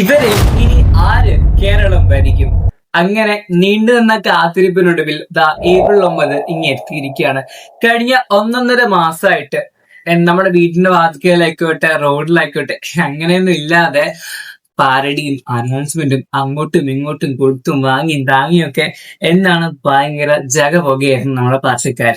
ഇവരെ ഇനി ആര് കേരളം ഭരിക്കും? അങ്ങനെ നീണ്ടു നിന്ന കാത്തിരിപ്പിനൊടുവിൽ ഏപ്രിൽ 9 ഇങ്ങ് എത്തിയിരിക്കുകയാണ്. കഴിഞ്ഞ ഒന്നൊന്നര മാസമായിട്ട് നമ്മുടെ വീടിന്റെ വാതിക്കലായിക്കോട്ടെ, റോഡിലായിക്കോട്ടെ, അങ്ങനെയൊന്നും ഇല്ലാതെ പാരടിയും അനൗൺസ്മെന്റും അങ്ങോട്ടും ഇങ്ങോട്ടും കൊടുത്തും വാങ്ങിയും താങ്ങിയൊക്കെ എന്നാണ് ഭയങ്കര ജഗപൊകയായിരുന്നു നമ്മുടെ പാർട്ടിക്കാർ.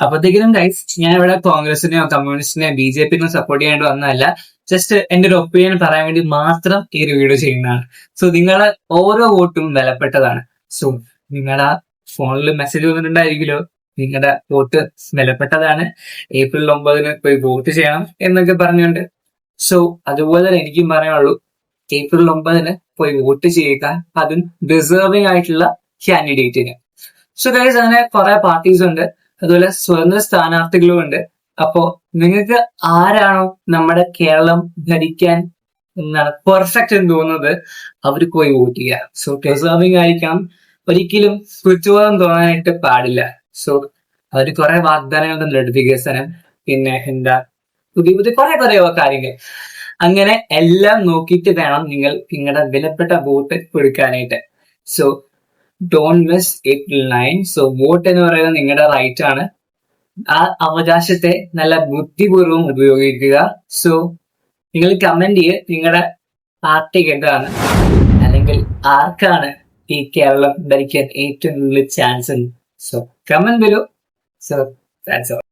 അപ്പത്തേക്കിനും ഗൈസ്, ഞാൻ ഇവിടെ കോൺഗ്രസിനെയോ കമ്മ്യൂണിസ്റ്റിനെയോ BJP-നെയോ സപ്പോർട്ട് ചെയ്യാണ്ട് വന്നതല്ല. ജസ്റ്റ് എന്റെ ഒരു ഒപ്പീനിയൻ പറയാൻ വേണ്ടി മാത്രം ഈ ഒരു വീഡിയോ ചെയ്യുന്നതാണ്. സോ നിങ്ങളെ ഓരോ വോട്ടും വിലപ്പെട്ടതാണ്. സോ നിങ്ങളുടെ ഫോണിൽ മെസ്സേജ് വന്നിട്ടുണ്ടായിരിക്കുമല്ലോ, നിങ്ങളുടെ വോട്ട് വിലപ്പെട്ടതാണ്, ഏപ്രിൽ 9 പോയി വോട്ട് ചെയ്യണം എന്നൊക്കെ പറഞ്ഞുകൊണ്ട്. സോ അതുപോലെ തന്നെ എനിക്കും പറയാനുള്ളൂ, ഏപ്രിൽ 9 പോയി വോട്ട് ചെയ്യുക, അതും ഡിസേർവിംഗ് ആയിട്ടുള്ള കാൻഡിഡേറ്റിന്. സോ ഗൈസ്, അങ്ങനെ കുറെ പാർട്ടീസ് ഉണ്ട്, അതുപോലെ സ്വതന്ത്ര സ്ഥാനാർത്ഥികളും ഉണ്ട്. അപ്പോ നിങ്ങൾക്ക് ആരാണോ നമ്മുടെ കേരളം ഭരിക്കാൻ എന്നാണ് പെർഫെക്റ്റ് എന്ന് തോന്നുന്നത്, അവർക്ക് പോയി വോട്ട് ചെയ്യുക. സോ ഡിസേർവിംഗ് ആയിരിക്കണം, ഒരിക്കലും കുറ്റബോധം തോന്നാനായിട്ട് പാടില്ല. സോ അവർ കുറെ വാഗ്ദാനങ്ങൾ തന്നിട്ടുണ്ട്, വികസനം, പിന്നെ എന്താ പുതിയ പുതിയ കുറെ കാര്യങ്ങൾ. അങ്ങനെ എല്ലാം നോക്കിയിട്ട് വേണം നിങ്ങൾ നിങ്ങളുടെ വിലപ്പെട്ട വോട്ട് കൊടുക്കാനായിട്ട്. So don't miss April 9. So vote എന്ന് പറയുന്നത് നിങ്ങളുടെ റൈറ്റ് ആണ്. ആ അവകാശത്തെ നല്ല ബുദ്ധിപൂർവ്വം ഉപയോഗിക്കുക. സോ നിങ്ങൾ കമന്റ് ചെയ്ത് നിങ്ങളുടെ പാർട്ടി എന്താണ്, അല്ലെങ്കിൽ ആർക്കാണ് ഈ കേരളം ഭരിക്കാൻ ഏറ്റവും കൂടുതൽ ചാൻസ് ഉണ്ട്. So comment below. So that's all.